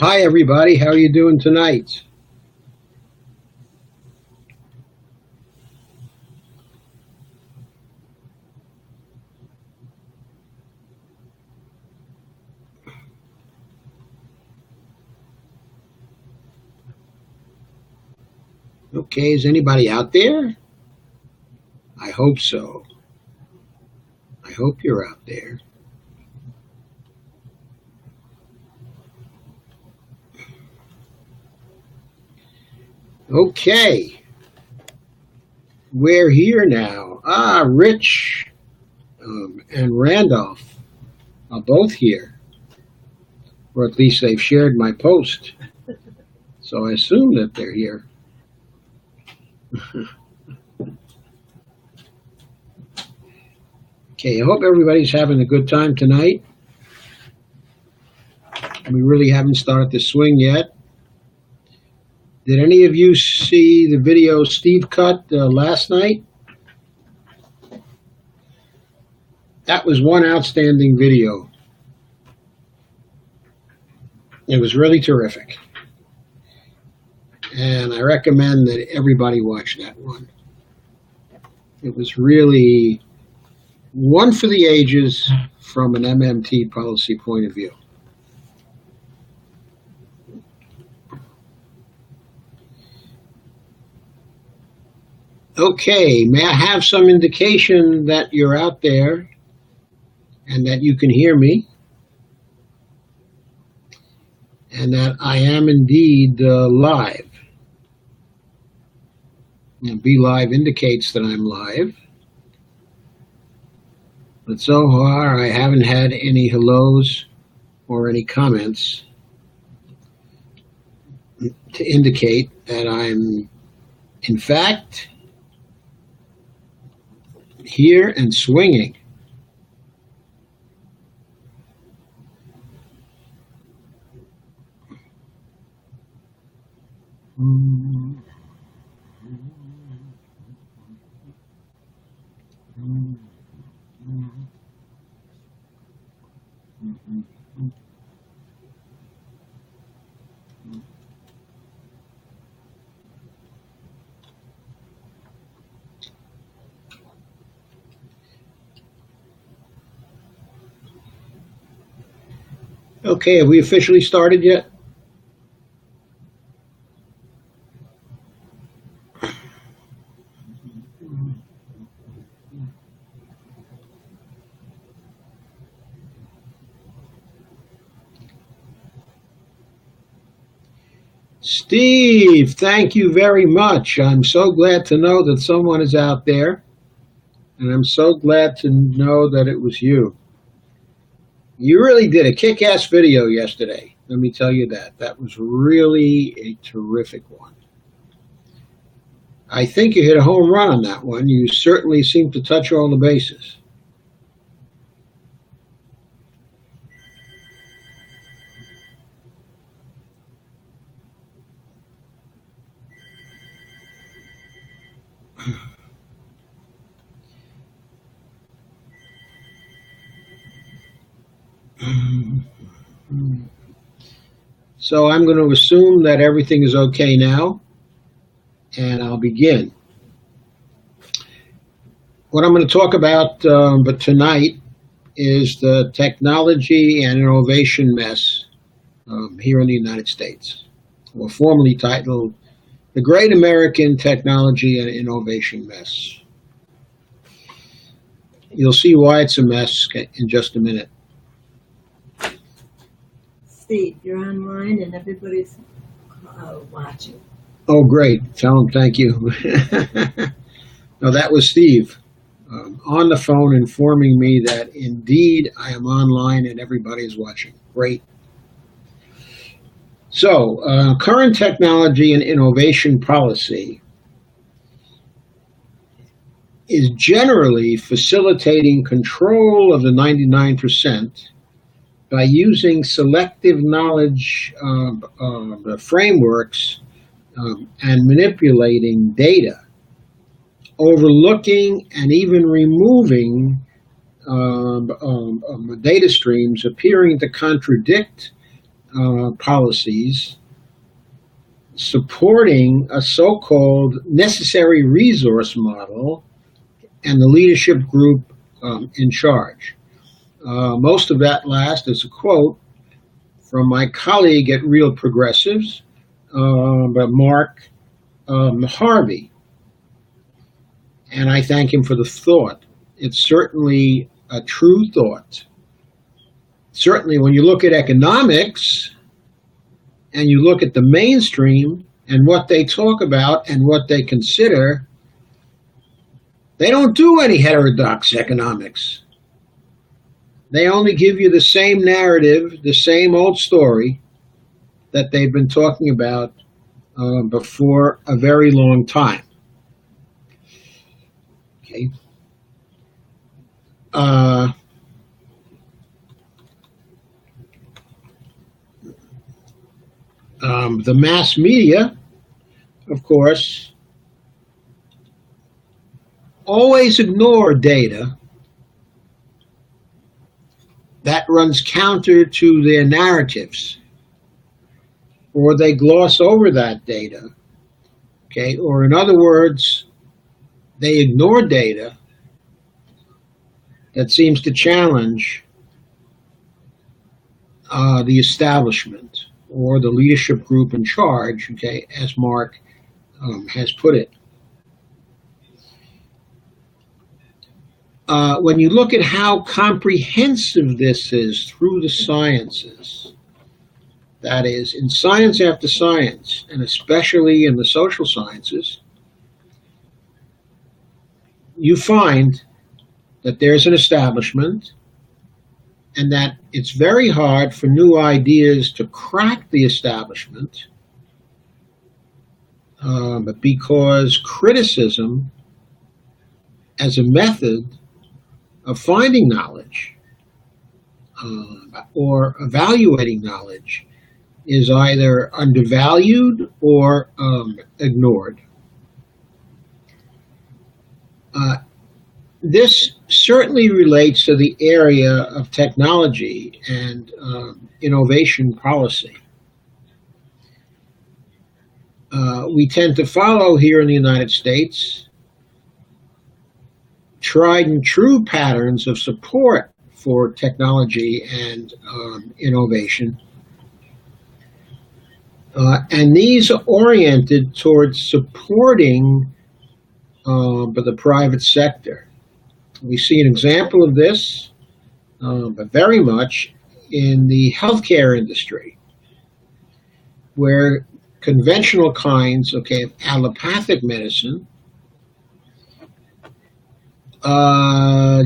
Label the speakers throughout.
Speaker 1: Hi, everybody. How are you doing tonight? Okay, is anybody out there? I hope so. I hope you're out there. Okay, we're here now. Rich and Randolph are both here, or at least they've shared my post, so I assume that they're here. Okay, I hope everybody's having a good time tonight. We really haven't started to swing yet. Did any of you see the video Steve cut last night? That was one outstanding video. It was really terrific. And I recommend that everybody watch that one. It was really one for the ages from an MMT policy point of view. Okay, may I have some indication that you're out there and that you can hear me and that I am indeed live. And Be Live indicates that I'm live. But so far, I haven't had any hellos or any comments to indicate that I'm, in fact, here and swinging. Okay, have we officially started yet? Steve, thank you very much. I'm so glad to know that someone is out there, and I'm so glad to know that it was you. You really did a kick-ass video yesterday. Let me tell you that. That was really a terrific one. I think you hit a home run on that one. You certainly seem to touch all the bases. So I'm going to assume that everything is okay now, and I'll begin. What I'm going to talk about but tonight is the technology and innovation mess here in the United States, or formerly titled The Great American Technology and Innovation Mess. You'll see why it's a mess in just a minute.
Speaker 2: Steve, you're online and everybody's watching.
Speaker 1: Oh, great. Tell them thank you. No, that was Steve on the phone informing me that indeed I am online and everybody is watching. Great. So, current technology and innovation policy is generally facilitating control of the 99% by using selective knowledge frameworks and manipulating data, overlooking and even removing data streams appearing to contradict policies supporting a so-called necessary resource model and the leadership group in charge. Most of that last is a quote from my colleague at Real Progressives, Mark Harvey. And I thank him for the thought. It's certainly a true thought. Certainly when you look at economics and you look at the mainstream and what they talk about and what they consider, they don't do any heterodox economics. They only give you the same narrative, the same old story that they've been talking about before a very long time. Okay. The mass media, of course, always ignore data that runs counter to their narratives, or they gloss over that data, okay? Or in other words, they ignore data that seems to challenge the establishment or the leadership group in charge, okay, as Mark has put it. When you look at how comprehensive this is through the sciences, that is, in science after science, and especially in the social sciences, you find that there's an establishment and that it's very hard for new ideas to crack the establishment because criticism as a method of finding knowledge or evaluating knowledge is either undervalued or ignored. This certainly relates to the area of technology and innovation policy. We tend to follow here in the United States tried and true patterns of support for technology and innovation. And these are oriented towards supporting the private sector. We see an example of this, but very much in the healthcare industry, where conventional kinds, okay, of allopathic medicine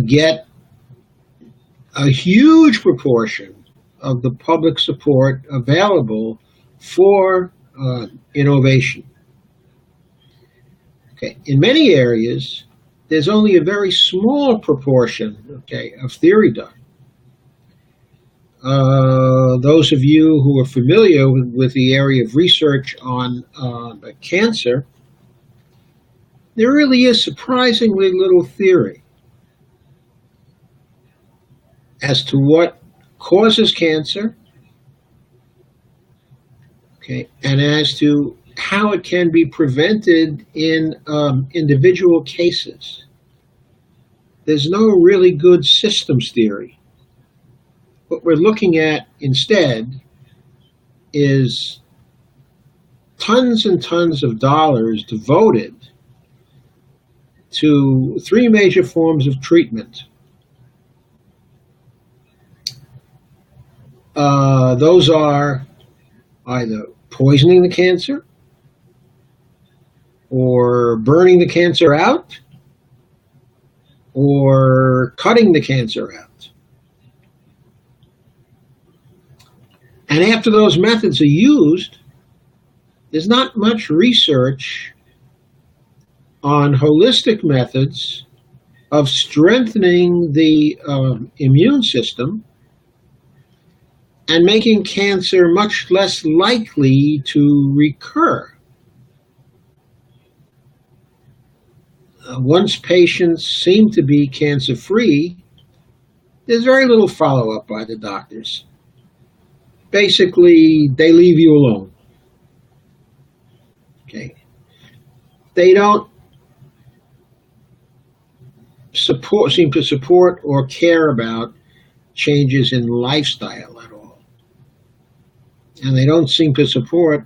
Speaker 1: get a huge proportion of the public support available for innovation. Okay, in many areas, there's only a very small proportion, okay, of theory done. Those of you who are familiar with the area of research on cancer, there really is surprisingly little theory as to what causes cancer, okay, and as to how it can be prevented in individual cases. There's no really good systems theory. What we're looking at instead is tons and tons of dollars devoted to three major forms of treatment. Those are either poisoning the cancer, or burning the cancer out, or cutting the cancer out. And after those methods are used, there's not much research on holistic methods of strengthening the immune system and making cancer much less likely to recur. Once patients seem to be cancer-free, there's very little follow-up by the doctors. Basically, they leave you alone. Okay. They don't seem to support or care about changes in lifestyle at all. And they don't seem to support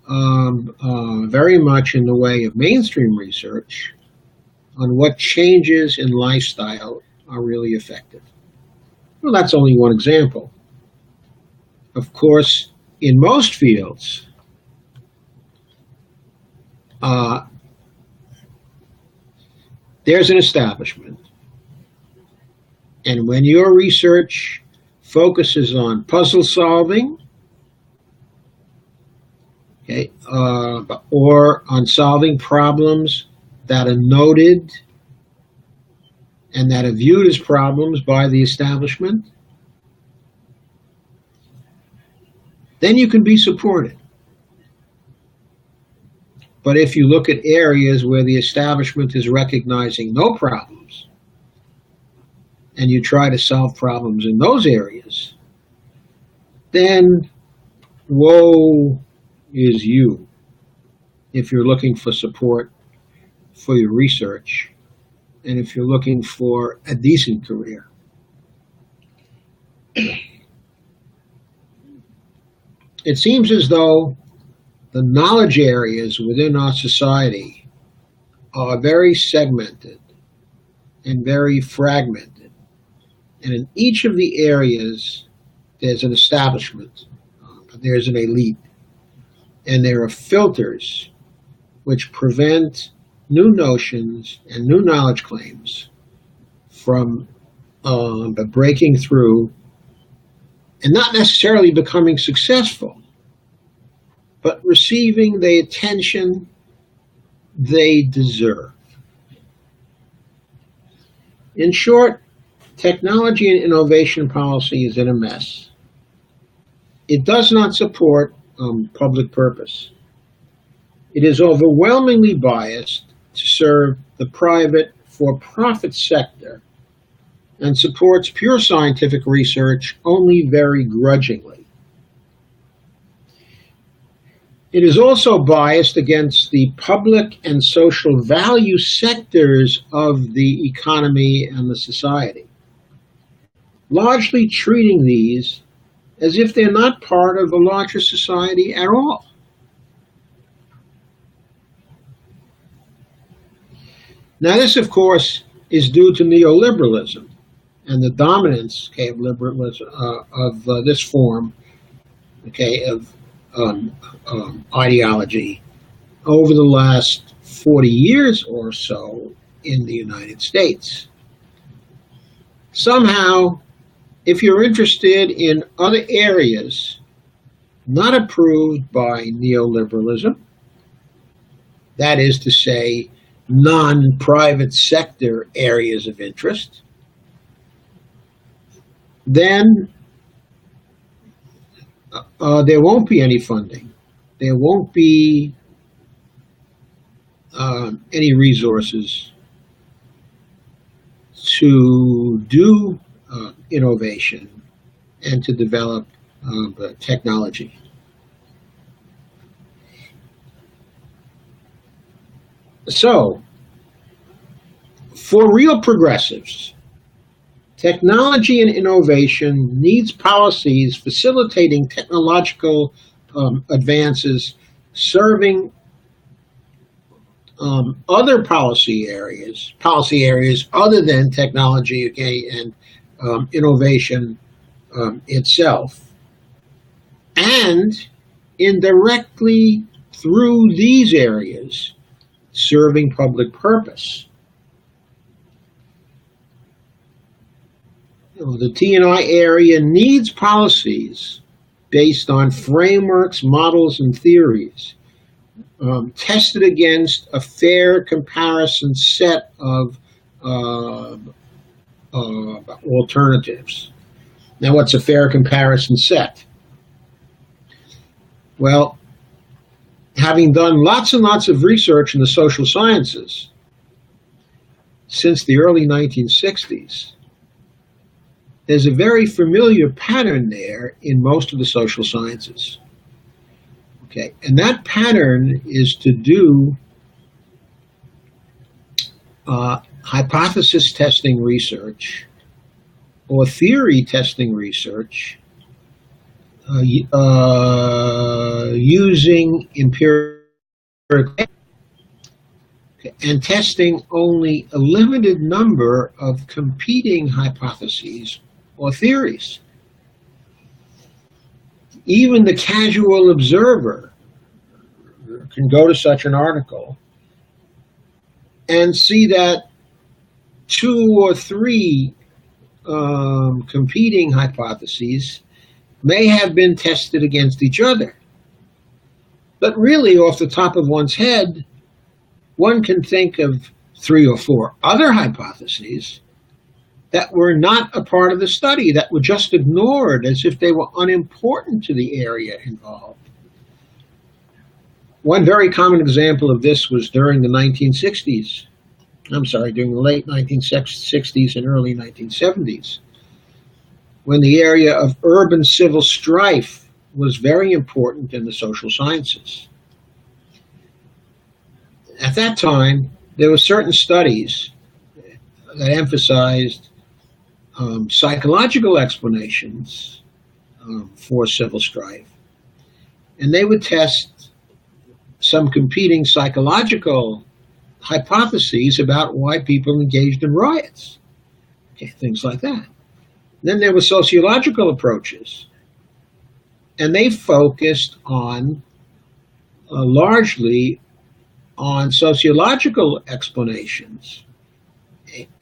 Speaker 1: very much in the way of mainstream research on what changes in lifestyle are really effective. Well, that's only one example. Of course, in most fields, there's an establishment. And when your research focuses on puzzle solving, okay, or on solving problems that are noted and that are viewed as problems by the establishment, then you can be supported. But if you look at areas where the establishment is recognizing no problems, and you try to solve problems in those areas, then woe is you if you're looking for support for your research and if you're looking for a decent career. It seems as though the knowledge areas within our society are very segmented and very fragmented. And in each of the areas, there's an establishment, there's an elite, and there are filters which prevent new notions and new knowledge claims from breaking through and not necessarily becoming successful, but receiving the attention they deserve. In short, technology and innovation policy is in a mess. It does not support public purpose. It is overwhelmingly biased to serve the private for-profit sector and supports pure scientific research only very grudgingly. It is also biased against the public and social value sectors of the economy and the society, largely treating these as if they're not part of the larger society at all. Now, this, of course, is due to neoliberalism and the dominance, okay, of liberalism, of this form, okay, of ideology over the last 40 years or so in the United States. Somehow, if you're interested in other areas not approved by neoliberalism, that is to say, non-private sector areas of interest, then there won't be any funding. There won't be any resources to do innovation and to develop technology. So, for real progressives, technology and innovation needs policies facilitating technological advances, serving other policy areas other than technology, okay, and innovation itself, and indirectly through these areas, serving public purpose. The T&I area needs policies based on frameworks, models, and theories, tested against a fair comparison set of alternatives. Now, what's a fair comparison set? Well, having done lots and lots of research in the social sciences since the early 1960s, there's a very familiar pattern there in most of the social sciences. Okay, and that pattern is to do hypothesis testing research or theory testing research using empirical and testing only a limited number of competing hypotheses or theories. Even the casual observer can go to such an article and see that two or three competing hypotheses may have been tested against each other. But really, off the top of one's head, one can think of 3 or 4 other hypotheses that were not a part of the study, that were just ignored as if they were unimportant to the area involved. One very common example of this was during the 1960s. During the late 1960s and early 1970s, when the area of urban civil strife was very important in the social sciences. At that time, there were certain studies that emphasized psychological explanations for civil strife, and they would test some competing psychological hypotheses about why people engaged in riots, things like that. Then there were sociological approaches, and they focused on largely on sociological explanations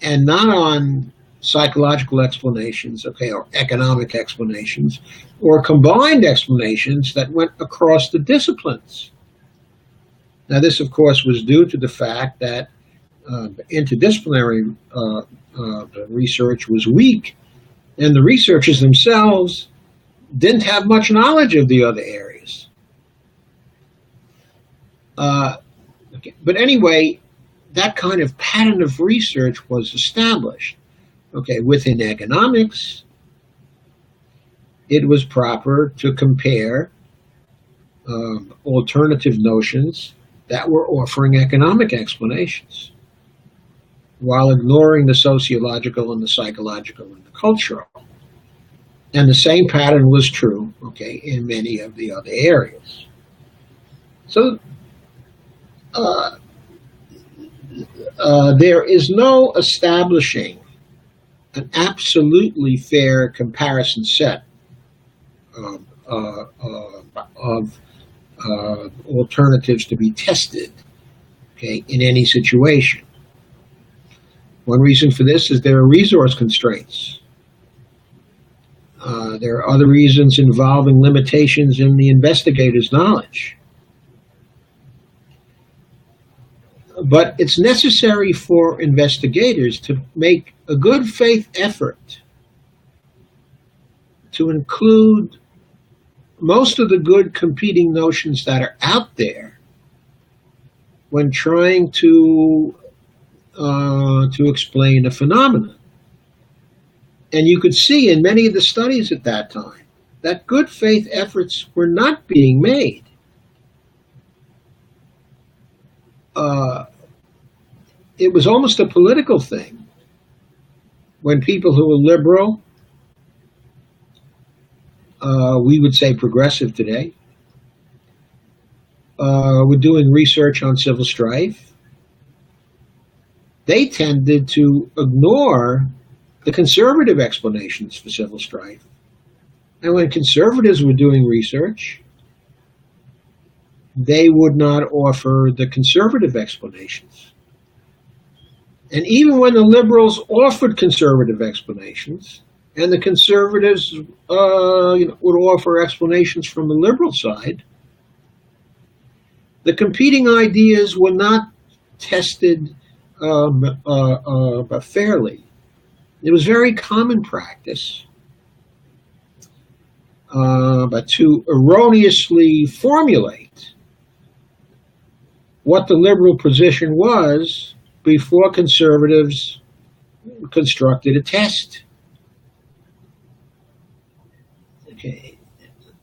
Speaker 1: and not on psychological explanations, or economic explanations, or combined explanations that went across the disciplines. Now, this, of course, was due to the fact that interdisciplinary research was weak, and the researchers themselves didn't have much knowledge of the other areas. But anyway, that kind of pattern of research was established. Within economics, it was proper to compare alternative notions that were offering economic explanations, while ignoring the sociological and the psychological and the cultural. And the same pattern was true, in many of the other areas. So there is no establishing an absolutely fair comparison set of alternatives to be tested, in any situation. One reason for this is there are resource constraints. There are other reasons involving limitations in the investigator's knowledge. But it's necessary for investigators to make a good faith effort to include most of the good competing notions that are out there when trying to explain a phenomenon. And you could see in many of the studies at that time that good faith efforts were not being made. It was almost a political thing when people who were liberal, we would say progressive today, were doing research on civil strife. They tended to ignore the conservative explanations for civil strife. And when conservatives were doing research, they would not offer the conservative explanations. And even when the liberals offered conservative explanations, and the conservatives would offer explanations from the liberal side, the competing ideas were not tested fairly. It was very common practice but to erroneously formulate what the liberal position was before conservatives constructed a test. Okay.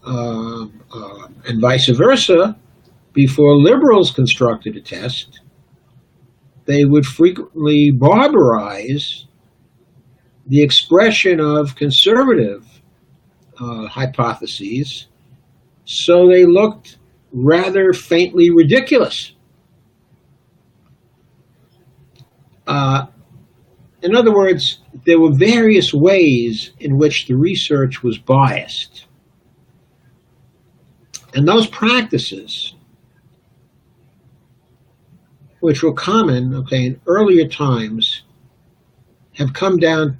Speaker 1: And vice versa, before liberals constructed a test, they would frequently barbarize the expression of conservative hypotheses so they looked rather faintly ridiculous. Uh, in other words, there were various ways in which the research was biased. And those practices, which were common, in earlier times, have come down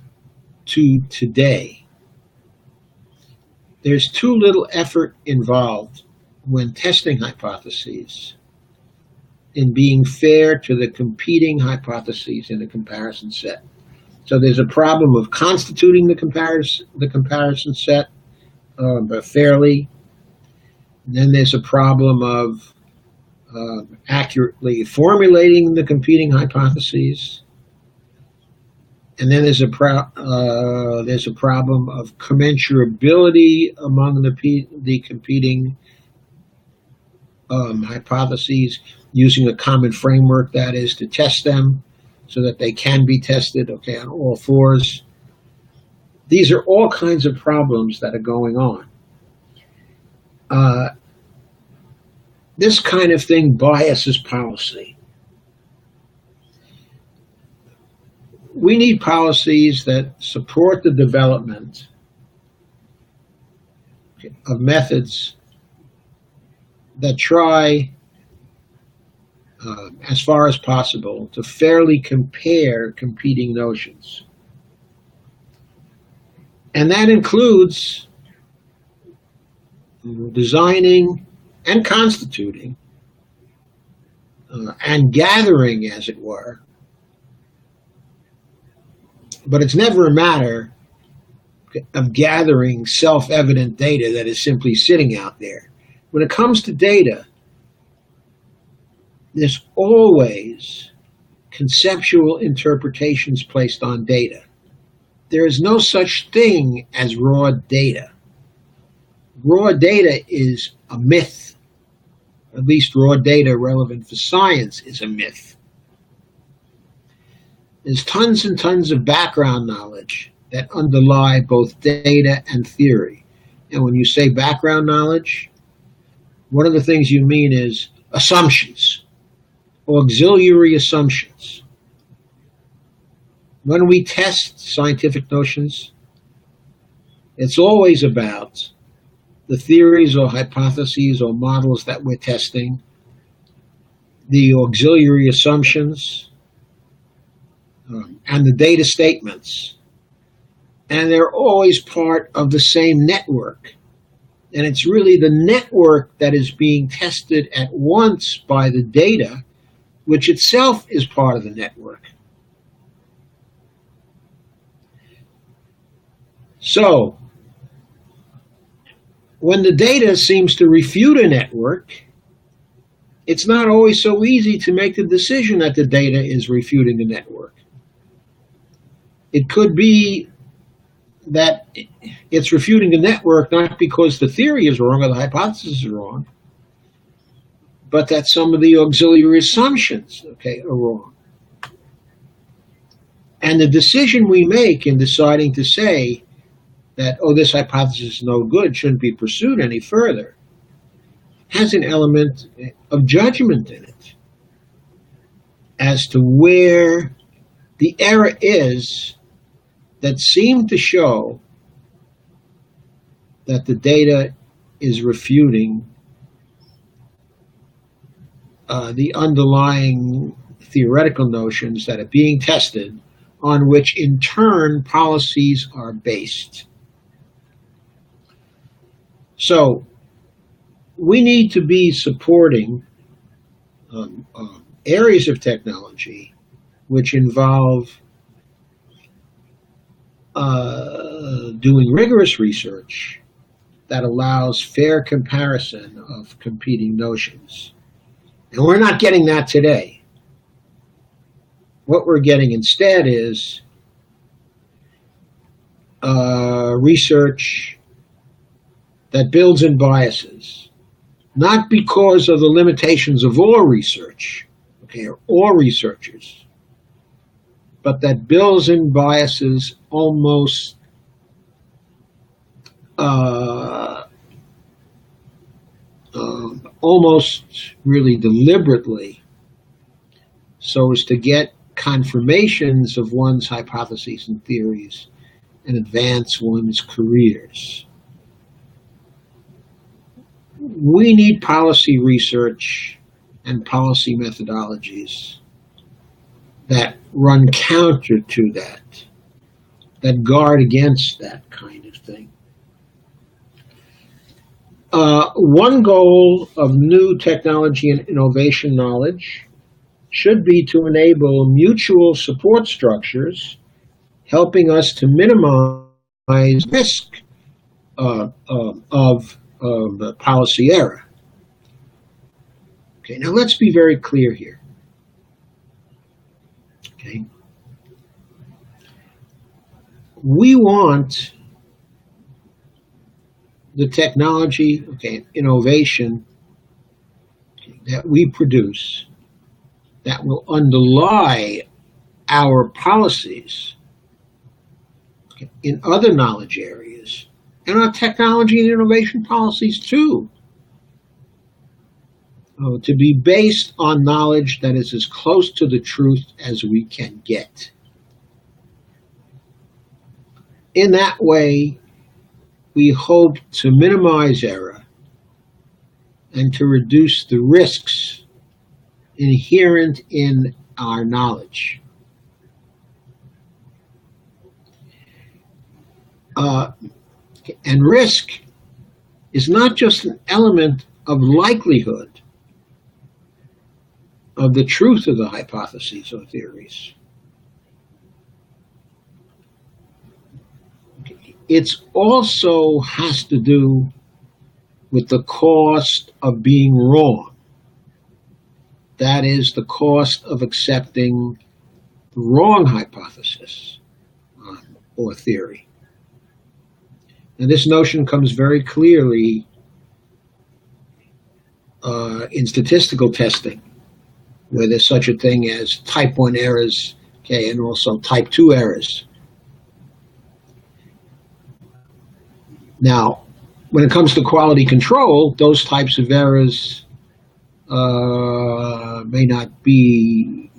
Speaker 1: to today. There's too little effort involved when testing hypotheses in being fair to the competing hypotheses in a comparison set. So there's a problem of constituting the comparison set fairly. And then there's a problem of accurately formulating the competing hypotheses. And then there's a problem of commensurability among the competing hypotheses, using a common framework, that is, to test them so that they can be tested, on all fours. These are all kinds of problems that are going on. This kind of thing biases policy. We need policies that support the development of methods that try, as far as possible, to fairly compare competing notions. And that includes designing and constituting and gathering, as it were. But it's never a matter of gathering self-evident data that is simply sitting out there. When it comes to data, there's always conceptual interpretations placed on data. There is no such thing as raw data. Raw data is a myth. At least raw data relevant for science is a myth. There's tons and tons of background knowledge that underlie both data and theory. And when you say background knowledge, one of the things you mean is assumptions, auxiliary assumptions. When we test scientific notions, it's always about the theories or hypotheses or models that we're testing, the auxiliary assumptions, and the data statements. And they're always part of the same network. And it's really the network that is being tested at once by the data, which itself is part of the network. So, when the data seems to refute a network, it's not always so easy to make the decision that the data is refuting the network. It could be that it's refuting the network not because the theory is wrong or the hypothesis is wrong, but that some of the auxiliary assumptions, are wrong. And the decision we make in deciding to say that, this hypothesis is no good, shouldn't be pursued any further, has an element of judgment in it as to where the error is that seem to show that the data is refuting the underlying theoretical notions that are being tested, on which in turn policies are based. So we need to be supporting areas of technology which involve doing rigorous research that allows fair comparison of competing notions. And we're not getting that today. What we're getting instead is research that builds in biases, not because of the limitations of all research, okay, or all researchers, but that builds in biases uh, almost really deliberately, so as to get confirmations of one's hypotheses and theories and advance one's careers. We need policy research and policy methodologies that run counter to that guard against that kind of thing. One goal of new technology and innovation knowledge should be to enable mutual support structures, helping us to minimize risk of the policy error. Okay, now let's be very clear here. Okay, we want the technology, innovation that we produce that will underlie our policies in other knowledge areas and our technology and innovation policies too, to be based on knowledge that is as close to the truth as we can get. In that way, we hope to minimize error and to reduce the risks inherent in our knowledge. And risk is not just an element of likelihood of the truth of the hypotheses or theories. It also has to do with the cost of being wrong. That is, the cost of accepting the wrong hypothesis or theory. And this notion comes very clearly in statistical testing, where there's such a thing as type 1 errors, and also type 2 errors. Now, when it comes to quality control, those types of errors may not be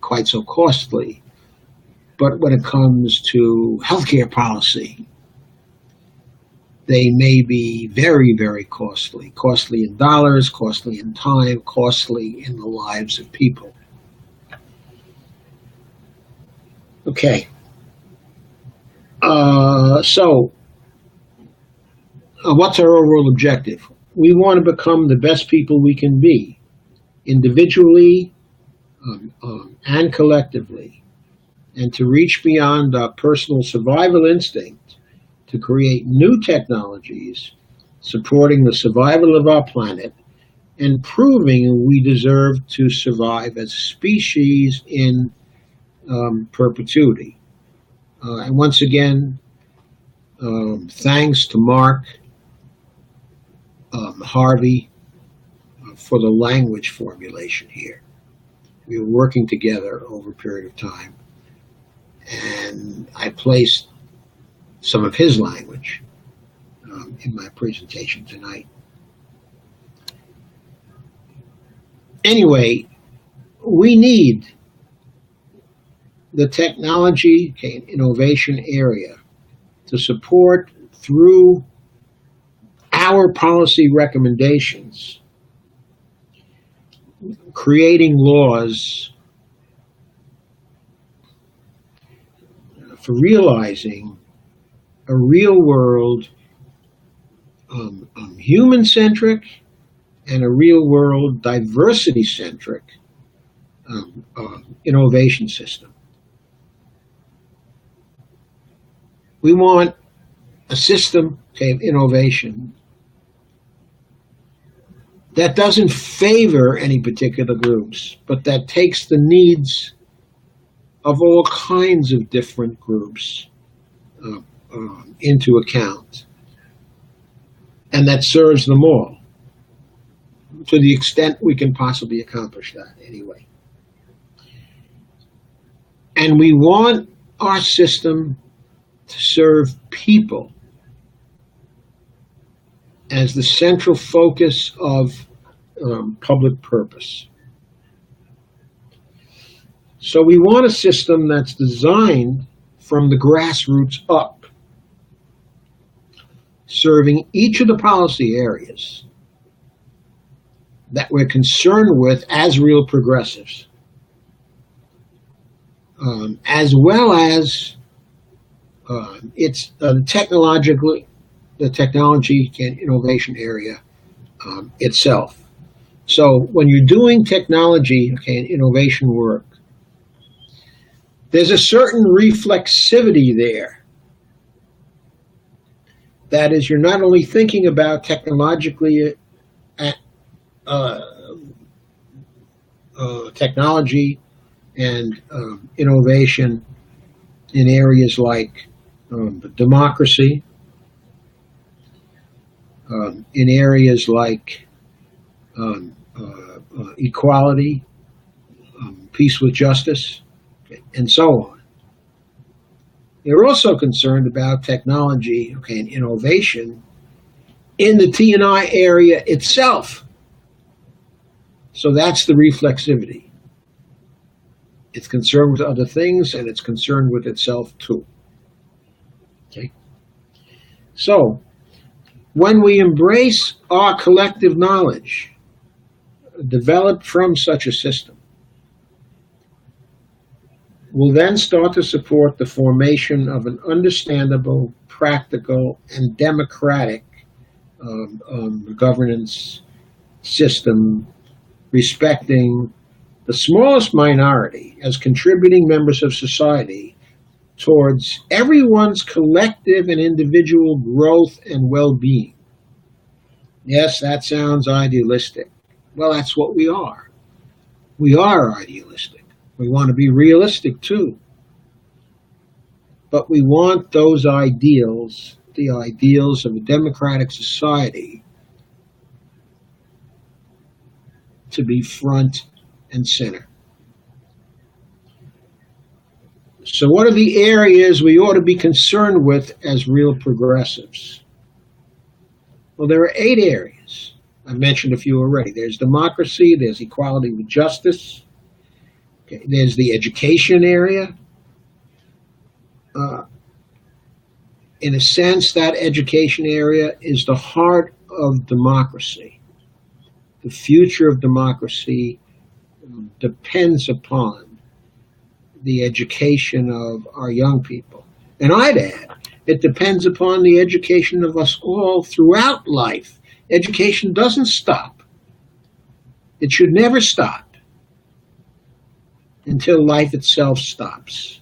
Speaker 1: quite so costly. But when it comes to healthcare policy, they may be very, very costly. Costly in dollars, costly in time, costly in the lives of people. Okay. So, what's our overall objective? We want to become the best people we can be, individually and collectively, and to reach beyond our personal survival instinct to create new technologies supporting the survival of our planet and proving we deserve to survive as a species in perpetuity. And once again, thanks to Mark Harvey for the language formulation here. We were working together over a period of time, and I placed some of his language in my presentation tonight. Anyway, we need the technology and innovation area to support through our policy recommendations, creating laws for realizing a real-world human-centric and a real-world diversity-centric innovation system. We want a system of innovation that doesn't favor any particular groups, but that takes the needs of all kinds of different groups into account. and that serves them all, to the extent we can possibly accomplish that anyway. And we want our system to serve people as the central focus of public purpose. So we want a system that's designed from the grassroots up, serving each of the policy areas that we're concerned with as real progressives, as well as it's the technology and innovation area itself. So when you're doing technology and innovation work, there's a certain reflexivity there. That is, you're not only thinking about technology and innovation in areas like democracy, in areas like equality, peace with justice, and so on. They're also concerned about technology and innovation in the T&I area itself. So that's the reflexivity. It's concerned with other things, and it's concerned with itself too. Okay. So when we embrace our collective knowledge developed from such a system, we'll then start to support the formation of an understandable, practical, and democratic governance system, respecting the smallest minority as contributing members of society towards everyone's collective and individual growth and well-being. Yes, that sounds idealistic. Well, that's what we are. We are idealistic. We want to be realistic too. But we want those ideals, the ideals of a democratic society, to be front and center. So what are the areas we ought to be concerned with as real progressives? Well, there are 8 areas. I've mentioned a few already. There's democracy, there's equality with justice, okay, there's the education area. In a sense, that education area is the heart of democracy. The future of democracy depends upon the education of our young people. And I'd add, it depends upon the education of us all throughout life. Education doesn't stop. It should never stop until life itself stops.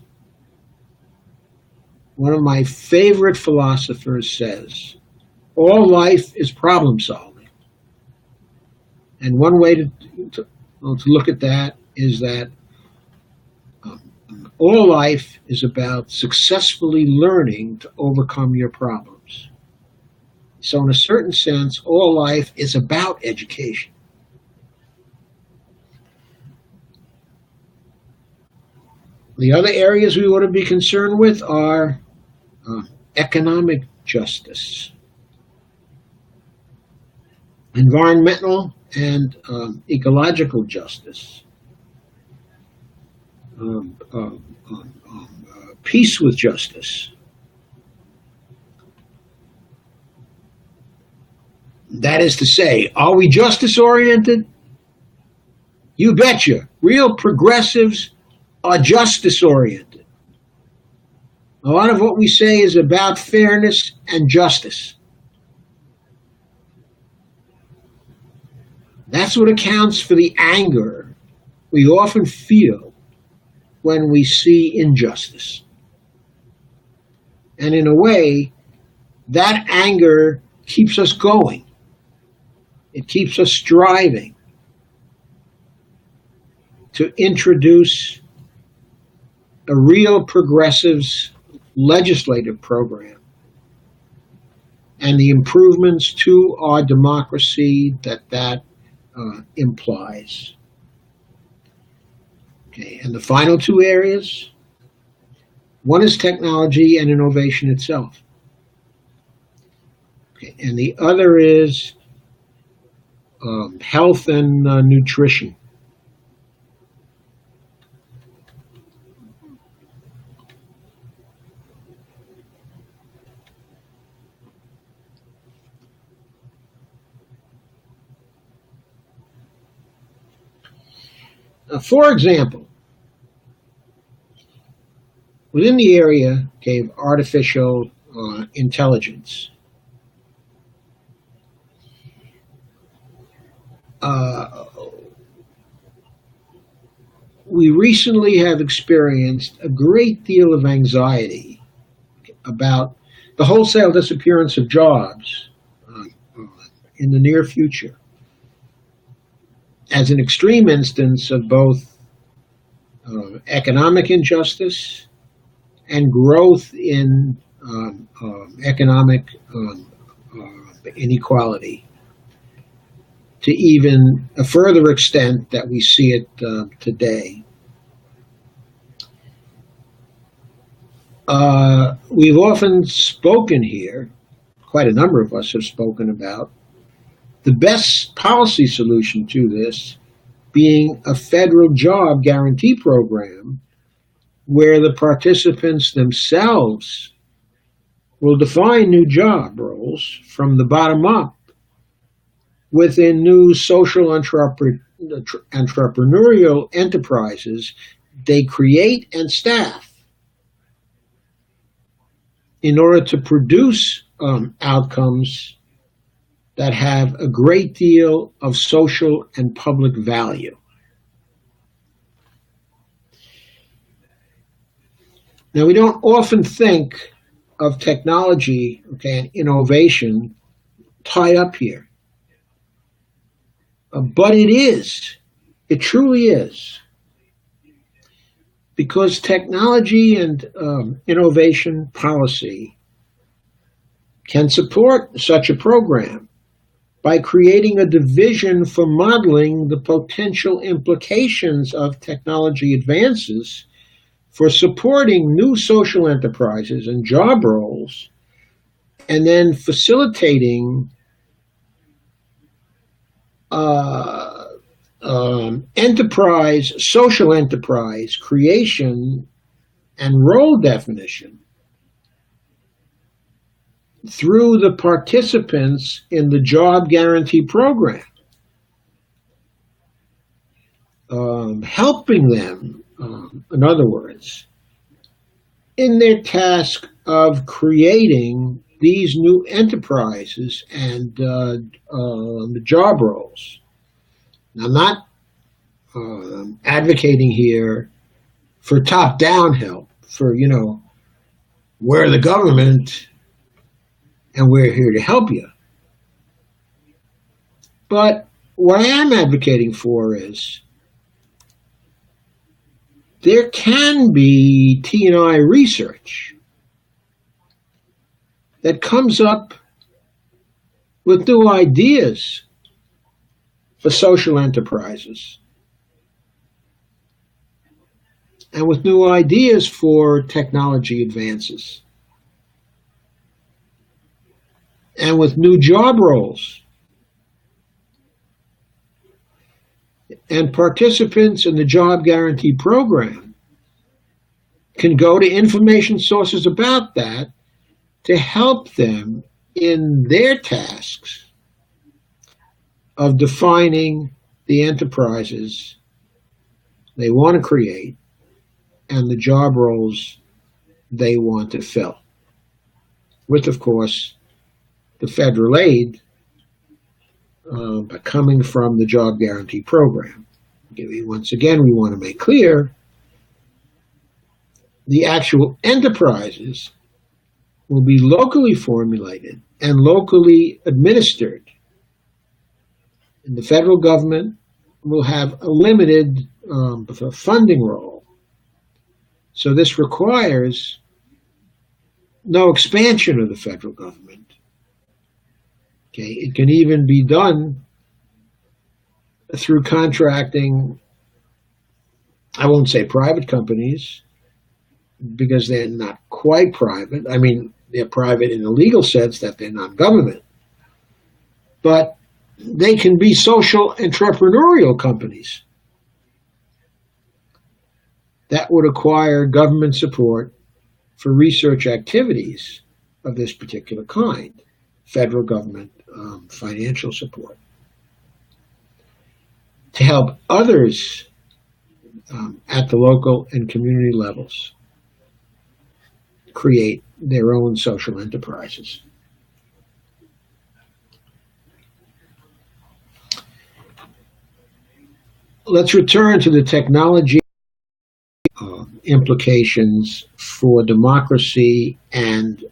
Speaker 1: One of my favorite philosophers says, all life is problem solving. And one way to look at that is that all life is about successfully learning to overcome your problems. So in a certain sense, all life is about education. The other areas we ought to be concerned with are economic justice, environmental and ecological justice, peace with justice. That is to say, are we justice-oriented? You betcha. Real progressives are justice-oriented. A lot of what we say is about fairness and justice. That's what accounts for the anger we often feel when we see injustice. And in a way, that anger keeps us going. It keeps us striving to introduce a real progressive's legislative program and the improvements to our democracy that implies. Okay, and the final two areas, one is technology and innovation itself. Okay, and the other is health and nutrition. For example, within the area of artificial intelligence, we recently have experienced a great deal of anxiety about the wholesale disappearance of jobs in the near future as an extreme instance of both economic injustice and growth in economic inequality, to even a further extent that we see it today. We've often spoken here, quite a number of us have spoken about, the best policy solution to this being a federal job guarantee program where the participants themselves will define new job roles from the bottom up within new social entrepreneurial enterprises they create and staff in order to produce outcomes that have a great deal of social and public value. Now, we don't often think of technology, and innovation tied up here. But it is. It truly is. Because technology and innovation policy can support such a program by creating a division for modeling the potential implications of technology advances for supporting new social enterprises and job roles, and then facilitating social enterprise creation and role definition through the participants in the job guarantee program, helping them, in other words, in their task of creating these new enterprises and the job roles. Now, I'm not advocating here for top-down help, for, we're the government and we're here to help you. But what I am advocating for is there can be T&I research that comes up with new ideas for social enterprises and with new ideas for technology advances and with new job roles. And participants in the job guarantee program can go to information sources about that to help them in their tasks of defining the enterprises they want to create and the job roles they want to fill, with, of course, the federal aid coming from the job guarantee program. Once again, we want to make clear the actual enterprises will be locally formulated and locally administered. And the federal government will have a limited funding role. So this requires no expansion of the federal government, Okay, it can even be done through contracting. I won't say private companies because they're not quite private. I mean, they're private in the legal sense that they're not government, but they can be social entrepreneurial companies that would acquire government support for research activities of this particular kind, federal government financial support, to help others at the local and community levels create their own social enterprises. Let's return to the technology implications for democracy and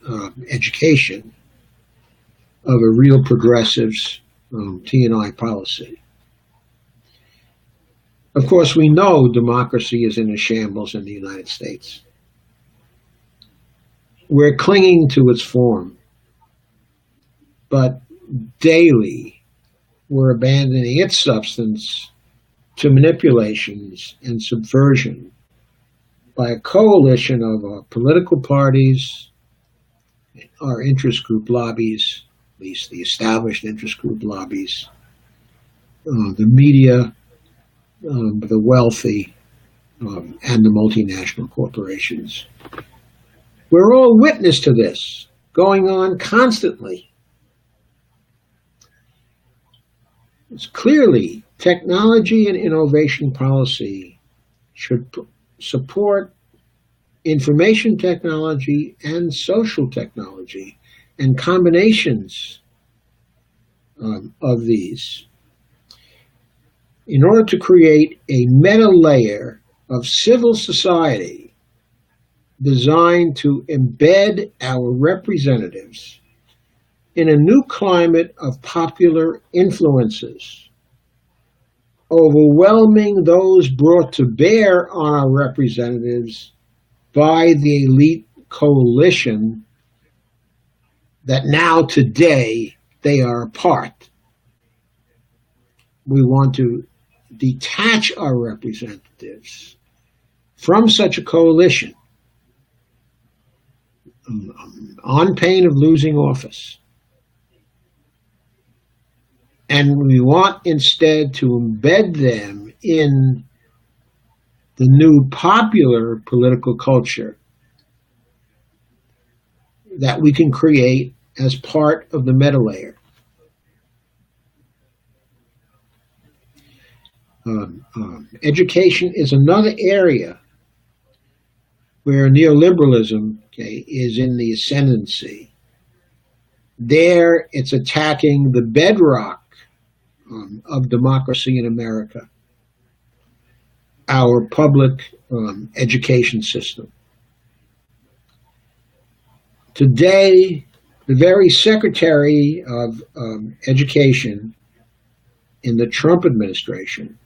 Speaker 1: education of a real progressive's T&I policy. Of course, we know democracy is in a shambles in the United States. We're clinging to its form, but daily we're abandoning its substance to manipulations and subversion by a coalition of our political parties, our interest group lobbies, at least the established interest group lobbies, the media, the wealthy, and the multinational corporations. We're all witness to this going on constantly. It's clearly technology and innovation policy should support information technology and social technology and combinations of these in order to create a meta layer of civil society designed to embed our representatives in a new climate of popular influences, overwhelming those brought to bear on our representatives by the elite coalition that now today they are a part. We want to detach our representatives from such a coalition on pain of losing office. And we want instead to embed them in the new popular political culture that we can create as part of the meta layer. Education is another area where neoliberalism is in the ascendancy. There, it's attacking the bedrock of democracy in America, our public education system. Today, the very Secretary of Education in the Trump administration,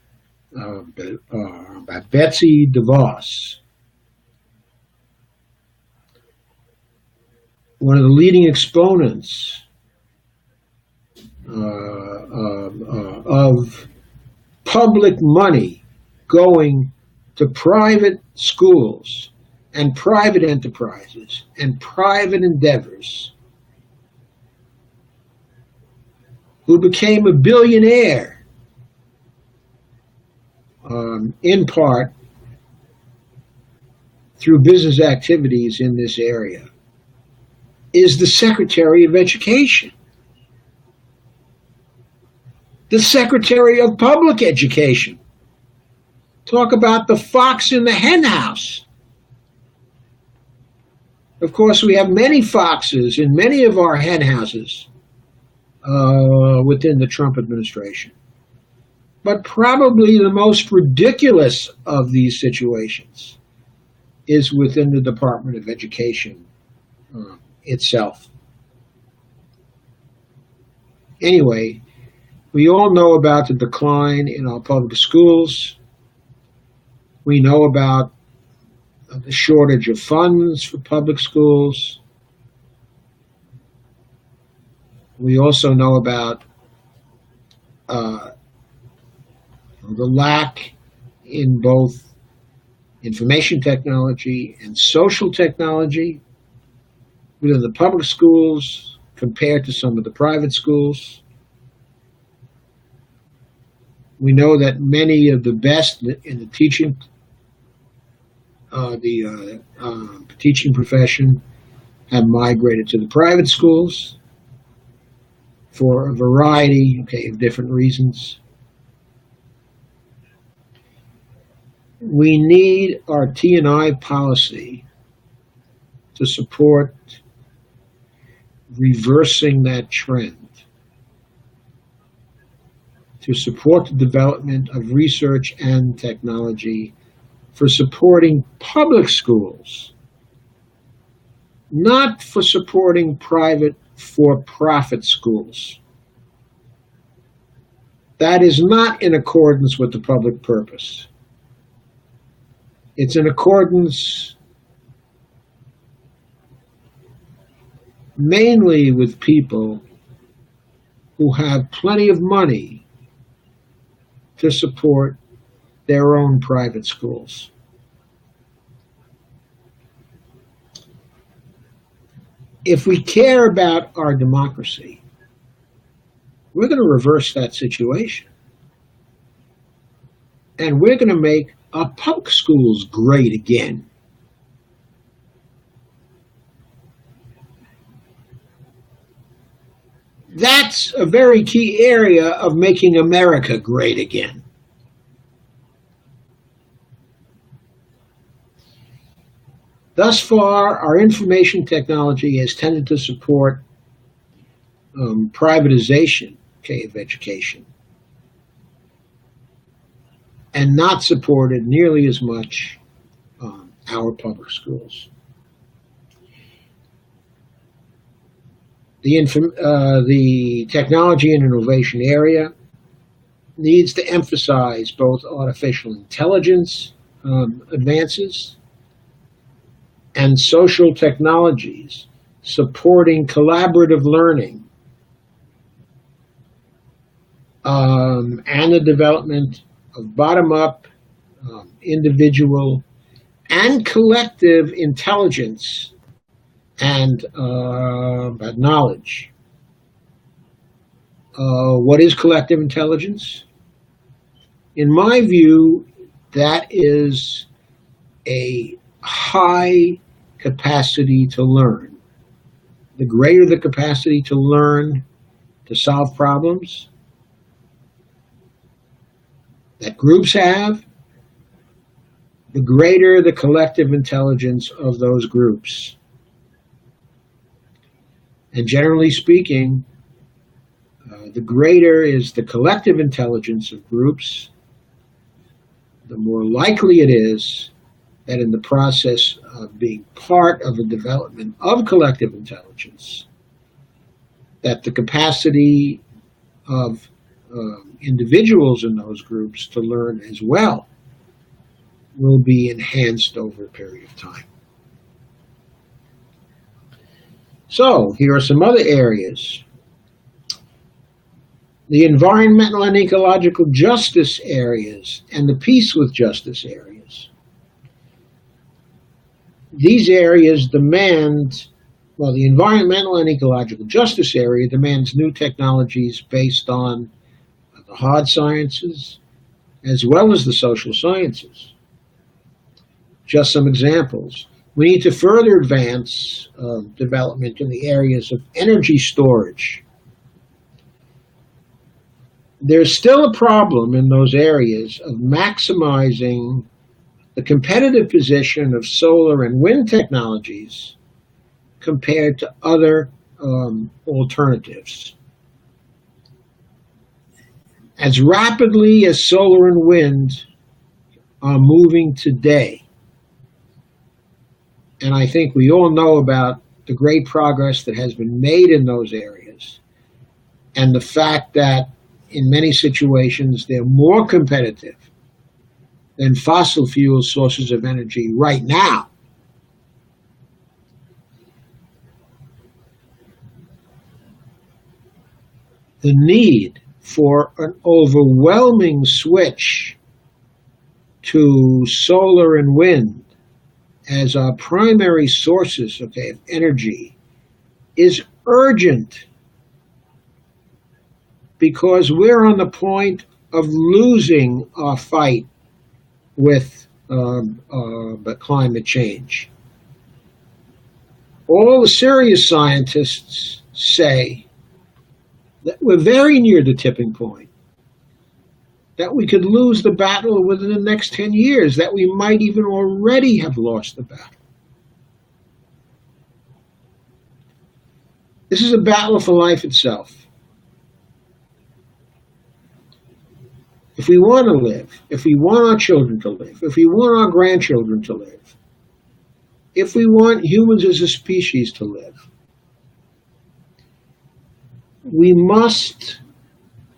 Speaker 1: Betsy DeVos, one of the leading exponents of public money going to private schools and private enterprises and private endeavors, who became a billionaire in part through business activities in this area, is the Secretary of Education, the Secretary of Public Education. Talk about the fox in the hen house. Of course, we have many foxes in many of our hen houses within the Trump administration. But probably the most ridiculous of these situations is within the Department of Education itself. Anyway, we all know about the decline in our public schools. We know about the shortage of funds for public schools. We also know about uh, the lack in both information technology and social technology within the public schools compared to some of the private schools. We know that many of the best in the teaching profession have migrated to the private schools for a variety, of different reasons. We need our T&I policy to support reversing that trend, to support the development of research and technology, for supporting public schools, not for supporting private for-profit schools. That is not in accordance with the public purpose. It's in accordance mainly with people who have plenty of money to support their own private schools. If we care about our democracy, we're going to reverse that situation. And we're going to make our public schools great again. That's a very key area of making America great again. Thus far, our information technology has tended to support privatization, of education, and not supported nearly as much our public schools. The technology and innovation area needs to emphasize both artificial intelligence advances and social technologies supporting collaborative learning and the development of bottom-up, individual, and collective intelligence and knowledge. What is collective intelligence? In my view, that is a high capacity to learn. The greater the capacity to learn, to solve problems that groups have, the greater the collective intelligence of those groups. And generally speaking, the greater is the collective intelligence of groups, the more likely it is that in the process of being part of the development of collective intelligence, that the capacity of individuals in those groups to learn as well will be enhanced over a period of time. So here are some other areas. The environmental and ecological justice areas and the peace with justice areas. These areas demand, the environmental and ecological justice area demands new technologies based on the hard sciences as well as the social sciences. Just some examples. We need to further advance development in the areas of energy storage. There's still a problem in those areas of maximizing the competitive position of solar and wind technologies compared to other alternatives. As rapidly as solar and wind are moving today, and I think we all know about the great progress that has been made in those areas, and the fact that in many situations they're more competitive than fossil fuel sources of energy right now. the need for an overwhelming switch to solar and wind as our primary sources, okay, of energy is urgent, because we're on the point of losing our fight with climate change. All the serious scientists say that we're very near the tipping point, that we could lose the battle within the next 10 years, that we might even already have lost the battle. This is a battle for life itself. If we want to live, if we want our children to live, if we want our grandchildren to live, if we want humans as a species to live, we must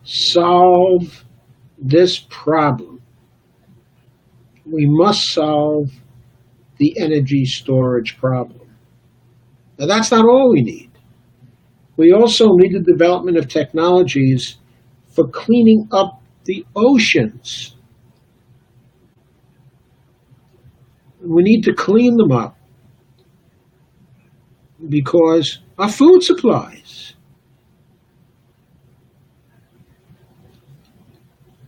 Speaker 1: solve this problem. We must solve the energy storage problem. Now, that's not all we need. We also need the development of technologies for cleaning up the oceans. We need to clean them up because our food supplies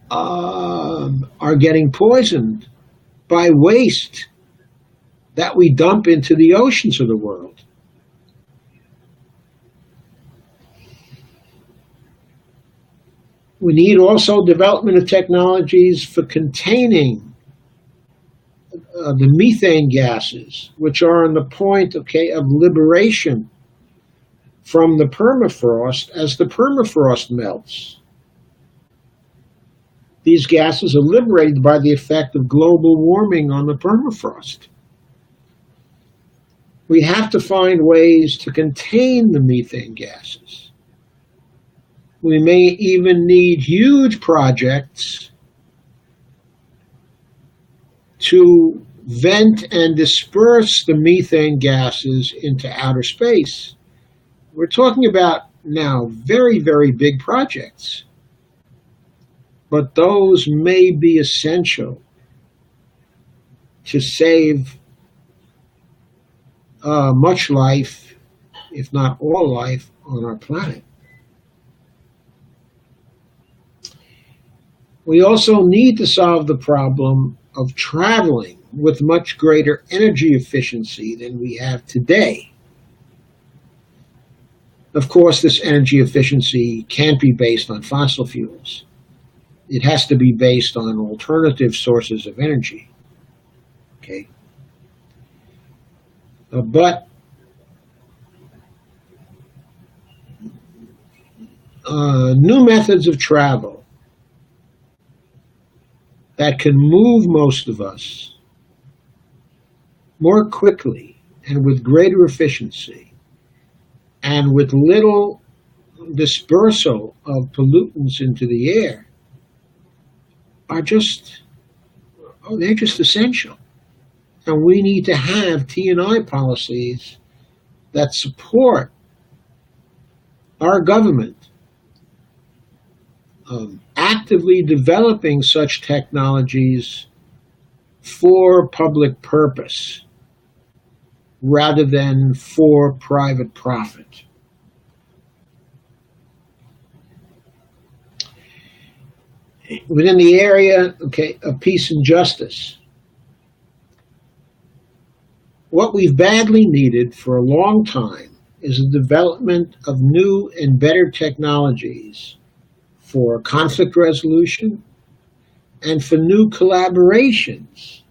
Speaker 1: are getting poisoned by waste that we dump into the oceans of the world. We need also development of technologies for containing the methane gases, which are on the point, okay, of liberation from the permafrost as the permafrost melts. These gases are liberated by the effect of global warming on the permafrost. We have to find ways to contain the methane gases. We may even need huge projects to vent and disperse the methane gases into outer space. We're talking about now very, very big projects, but those may be essential to save much life, if not all life, on our planet. We also need to solve the problem of traveling with much greater energy efficiency than we have today. Of course, this energy efficiency can't be based on fossil fuels. It has to be based on alternative sources of energy. Okay? But new methods of travel that can move most of us more quickly and with greater efficiency and with little dispersal of pollutants into the air are just, they're just essential. And we need to have T&I policies that support our government actively developing such technologies for public purpose rather than for private profit. Within the area, okay, of peace and justice, what we've badly needed for a long time is the development of new and better technologies for conflict resolution and for new collaborations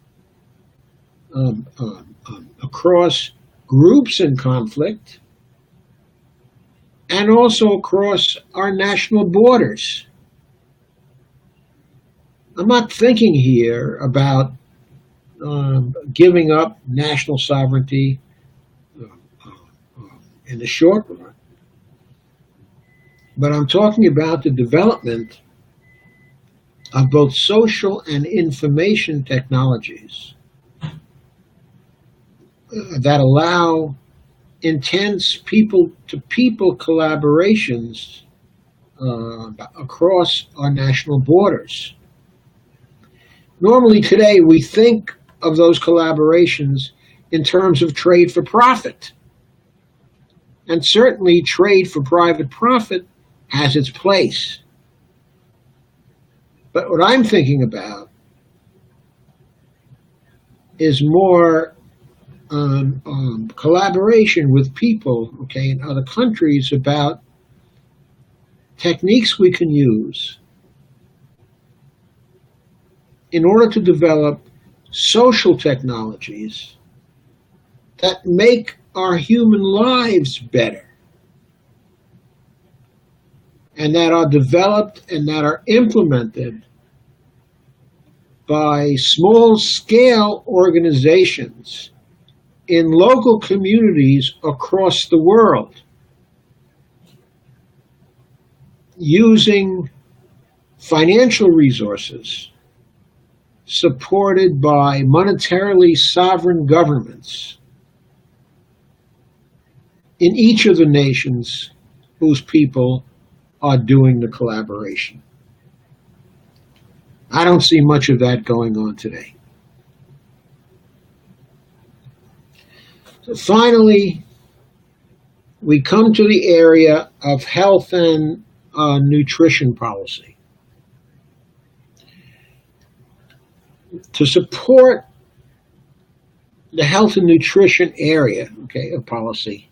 Speaker 1: across groups in conflict and also across our national borders. I'm not thinking here about giving up national sovereignty in the short run, but I'm talking about the development of both social and information technologies that allow intense people-to-people collaborations across our national borders. Normally today we think of those collaborations in terms of trade for profit. And certainly trade for private profit has its place. But what I'm thinking about is more collaboration with people, okay, in other countries about techniques we can use in order to develop social technologies that make our human lives better and that are developed and that are implemented by small-scale organizations in local communities across the world using financial resources supported by monetarily sovereign governments in each of the nations whose people are doing the collaboration. I don't see much of that going on today. So finally, we come to the area of health and nutrition policy. To support the health and nutrition area, okay, of policy,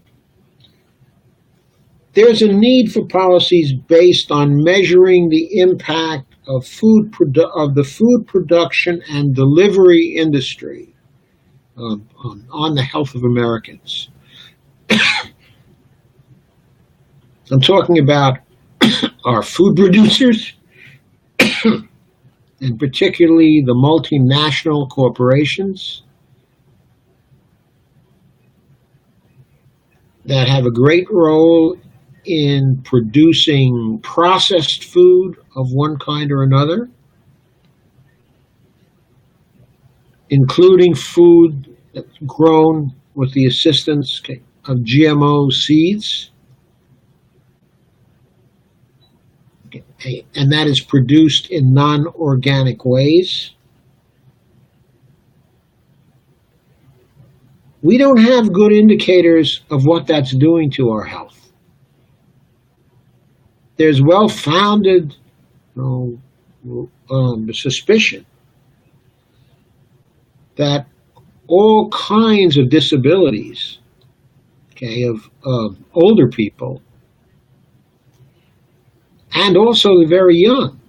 Speaker 1: there's a need for policies based on measuring the impact of the food production and delivery industry on the health of Americans. I'm talking about our food producers, and particularly the multinational corporations that have a great role in producing processed food of one kind or another, including food that's grown with the assistance of GMO seeds, and that is produced in non-organic ways. We don't have good indicators of what that's doing to our health. There's well-founded suspicion that all kinds of disabilities, okay, of older people, and also the very young,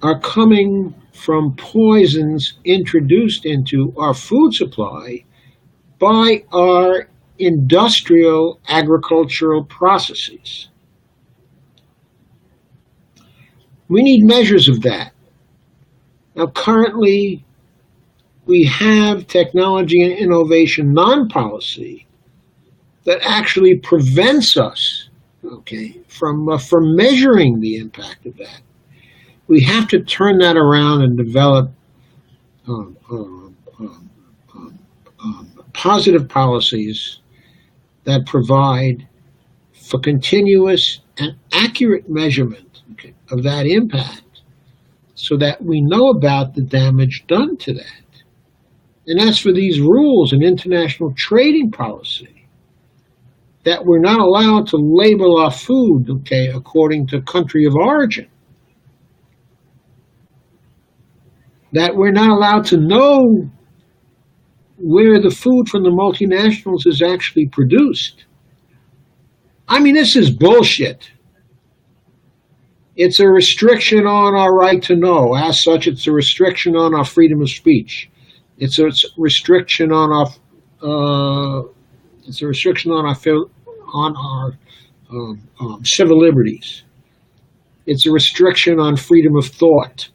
Speaker 1: are coming from poisons introduced into our food supply by our industrial agricultural processes. We need measures of that. Now, currently, we have technology and innovation non-policy that actually prevents us, okay, from measuring the impact of that. We have to turn that around and develop positive policies that provide for continuous and accurate measurement, okay, of that impact so that we know about the damage done to that. And as for these rules in international trading policy, that we're not allowed to label our food, okay, according to country of origin, that we're not allowed to know where the food from the multinationals is actually produced. I mean, this is bullshit. It's a restriction on our right to know. As such, it's a restriction on our freedom of speech. It's a restriction on our civil liberties. It's a restriction on freedom of thought.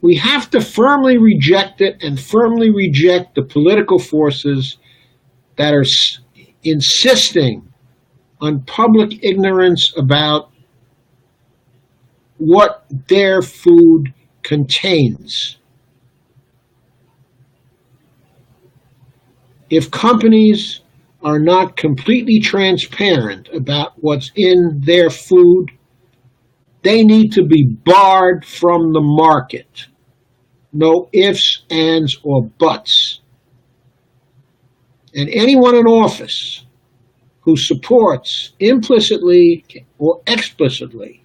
Speaker 1: We have to firmly reject it and firmly reject the political forces that are insisting on public ignorance about what their food contains. If companies are not completely transparent about what's in their food, they need to be barred from the market. No ifs, ands, or buts. And anyone in office who supports implicitly or explicitly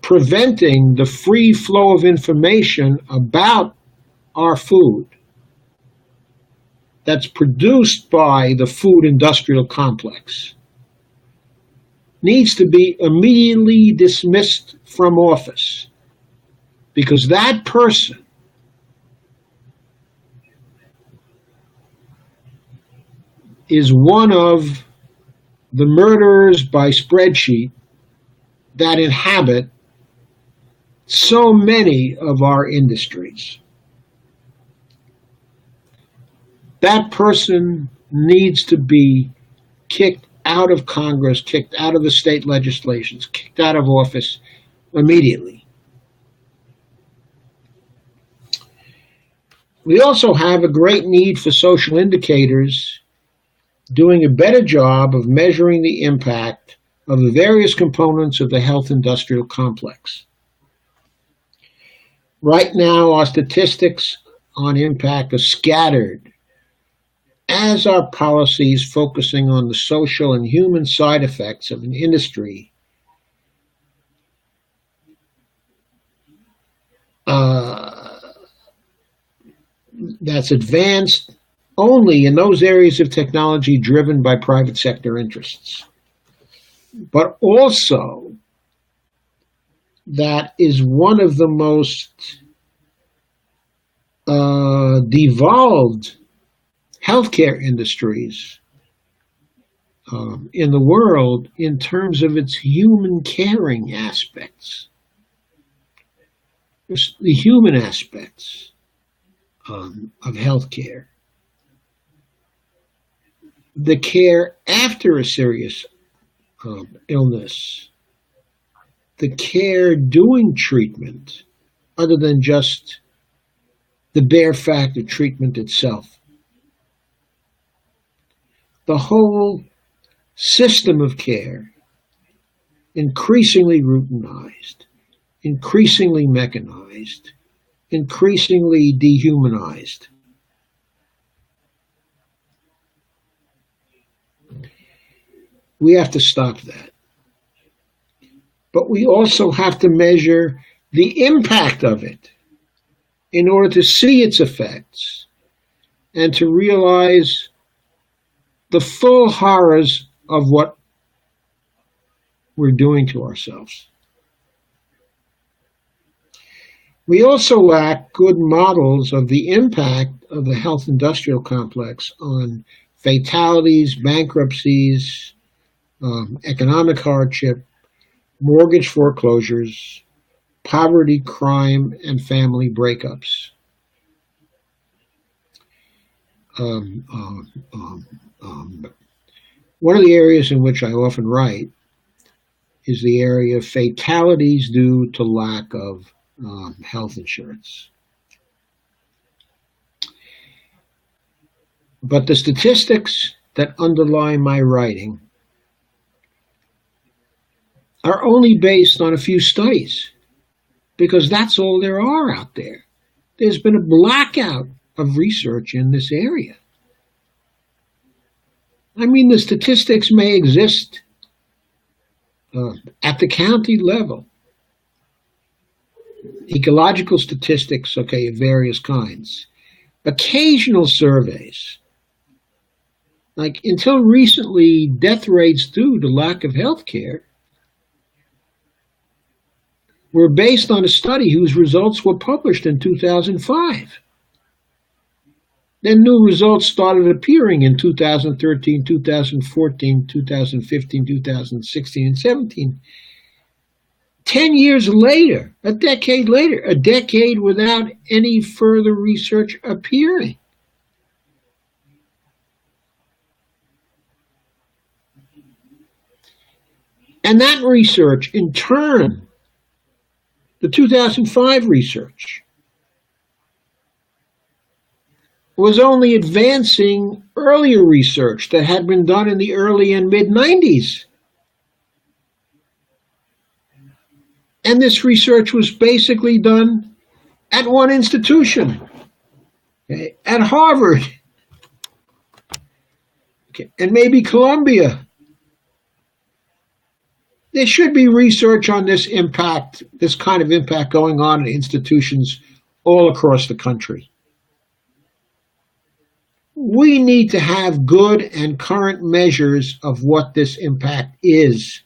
Speaker 1: preventing the free flow of information about our food that's produced by the food industrial complex needs to be immediately dismissed from office, because that person is one of the murderers by spreadsheet that inhabit so many of our industries. That person needs to be kicked out of Congress, kicked out of the state legislations, kicked out of office immediately. We also have a great need for social indicators doing a better job of measuring the impact of the various components of the health industrial complex. Right now, our statistics on impact are scattered, as are policies focusing on the social and human side effects of an industry that's advanced only in those areas of technology driven by private sector interests, but also that is one of the most devolved healthcare industries in the world in terms of its human caring aspects. The human aspects of healthcare. The care after a serious illness. The care doing treatment, other than just the bare fact of treatment itself. The whole system of care, increasingly routinized, increasingly mechanized, increasingly dehumanized. We have to stop that. But we also have to measure the impact of it in order to see its effects and to realize the full horrors of what we're doing to ourselves. We also lack good models of the impact of the health industrial complex on fatalities, bankruptcies, economic hardship, mortgage foreclosures, poverty, crime, and family breakups. One of the areas in which I often write is the area of fatalities due to lack of health insurance. But the statistics that underlie my writing are only based on a few studies, because that's all there are out there. There's been a blackout of research in this area. I mean, the statistics may exist at the county level. Ecological statistics, okay, of various kinds. Occasional surveys. Like, until recently, death rates due to lack of health care were based on a study whose results were published in 2005. Then new results started appearing in 2013, 2014, 2015, 2016, and 17. 10 years later, a decade without any further research appearing. And that research, in turn, the 2005 research, was only advancing earlier research that had been done in the early and mid-90s. And this research was basically done at one institution, okay, at Harvard, okay, and maybe Columbia. There should be research on this impact, this kind of impact going on in institutions all across the country. We need to have good and current measures of what this impact is.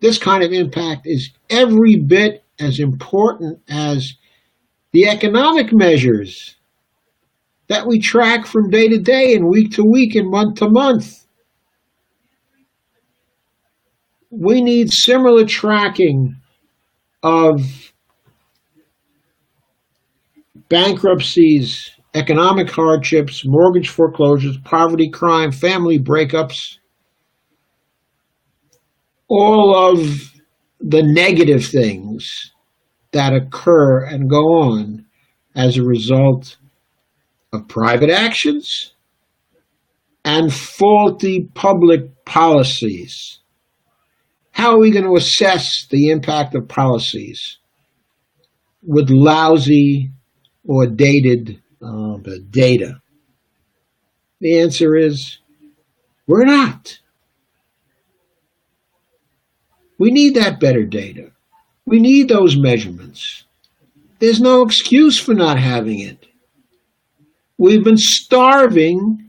Speaker 1: This kind of impact is every bit as important as the economic measures that we track from day to day and week to week and month to month. We need similar tracking of bankruptcies, economic hardships, mortgage foreclosures, poverty, crime, family breakups, all of the negative things that occur and go on as a result of private actions and faulty public policies. How are we going to assess the impact of policies with lousy or dated data? The answer is we're not. We need that better data. We need those measurements. There's no excuse for not having it. We've been starving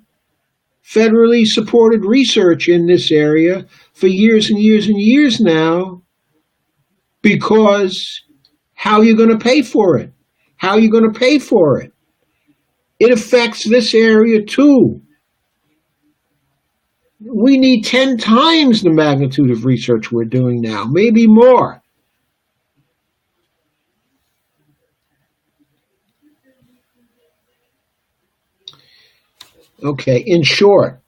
Speaker 1: federally supported research in this area for years and years and years now, because how are you going to pay for it? How are you going to pay for it? It affects this area too. We need 10 times the magnitude of research we're doing now, maybe more. Okay, in short,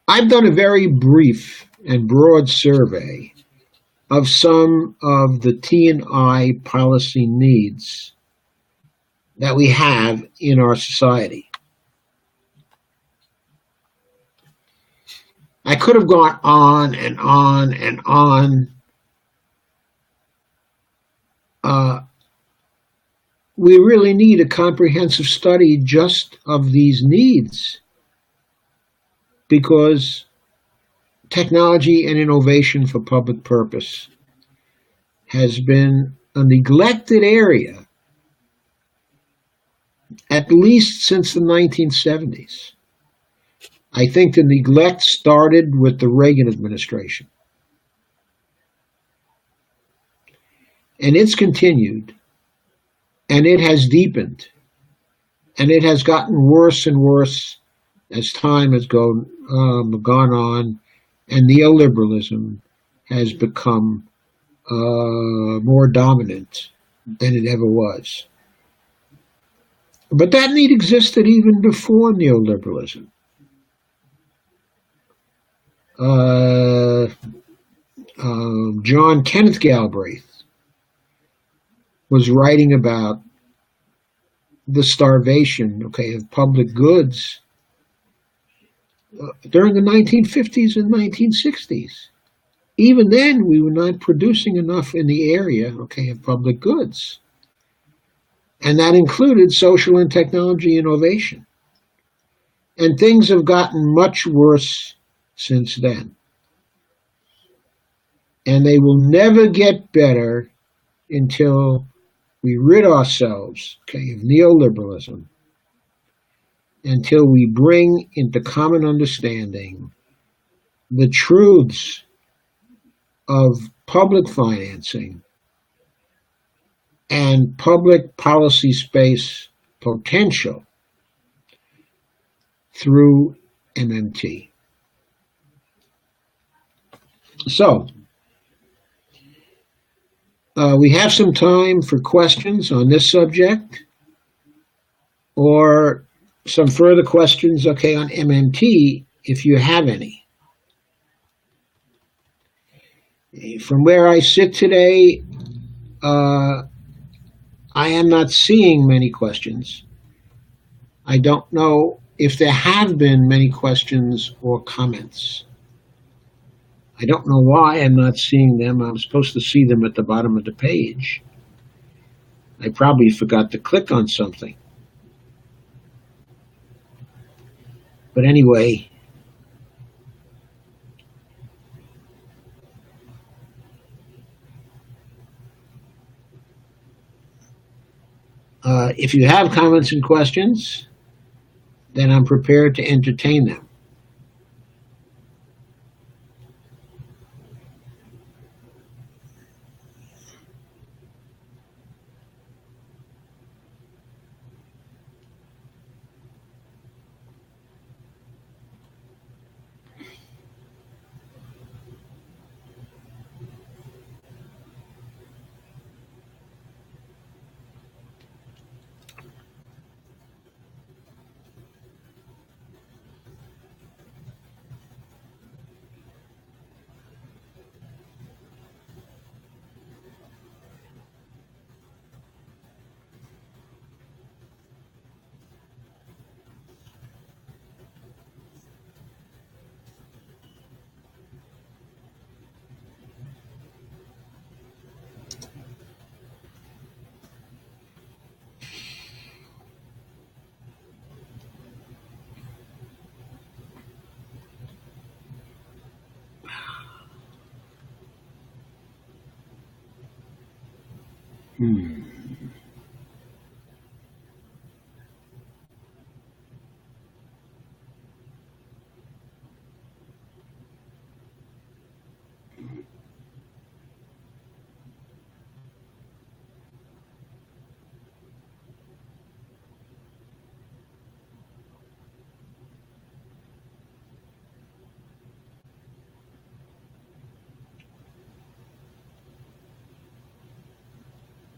Speaker 1: I've done a very brief and broad survey of some of the T&I policy needs that we have in our society. I could have gone on and on and on. We really need a comprehensive study just of these needs, because technology and innovation for public purpose has been a neglected area at least since the 1970s. I think the neglect started with the Reagan administration. And it's continued, and it has deepened, and it has gotten worse and worse as time has gone on, and neoliberalism has become more dominant than it ever was. But that need existed even before neoliberalism. John Kenneth Galbraith was writing about the starvation, of public goods during the 1950s and 1960s. Even then, we were not producing enough in the area, of public goods. And that included social and technology innovation. And things have gotten much worse since then. And they will never get better until we rid ourselves, of neoliberalism, until we bring into common understanding the truths of public financing and public policy space potential through MMT. So, we have some time for questions on this subject, or some further questions, on MMT, if you have any. From where I sit today, I am not seeing many questions. I don't know if there have been many questions or comments. I don't know why I'm not seeing them. I'm supposed to see them at the bottom of the page. I probably forgot to click on something. But anyway, if you have comments and questions, then I'm prepared to entertain them. Hmm.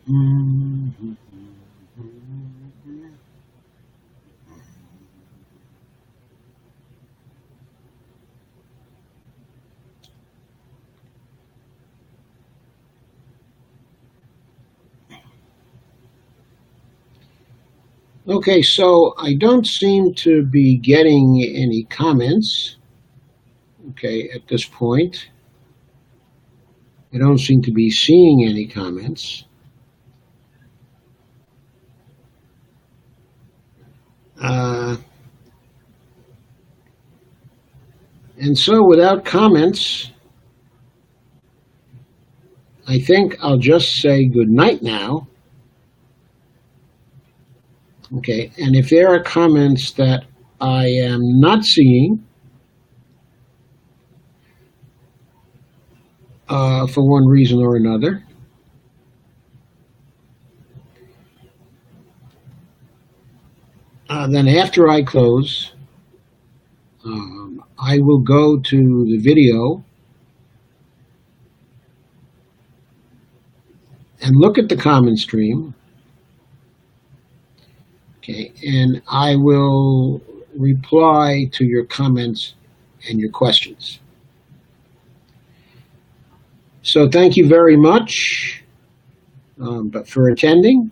Speaker 1: Mhm. Okay, so I don't seem to be getting any comments. Okay, at this point, I don't seem to be seeing any comments. Uh, and so, without comments, I think I'll just say good night now. Okay, and if there are comments that I am not seeing for one reason or another, then after I close, I will go to the video and look at the comment stream. Okay, and I will reply to your comments and your questions. So thank you very much but for attending.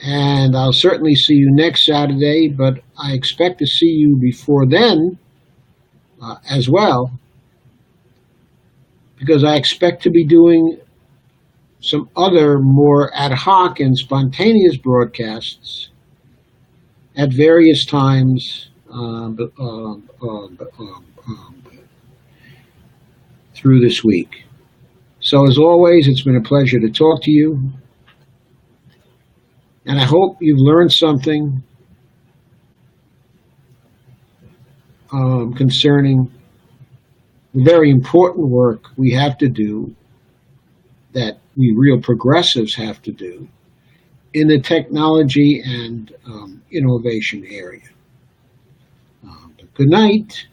Speaker 1: And I'll certainly see you next Saturday, but I expect to see you before then as well, because I expect to be doing some other more ad hoc and spontaneous broadcasts at various times through this week. So as always, it's been a pleasure to talk to you. And I hope you've learned something concerning the very important work we have to do, that we real progressives have to do, in the technology and innovation area. Good night.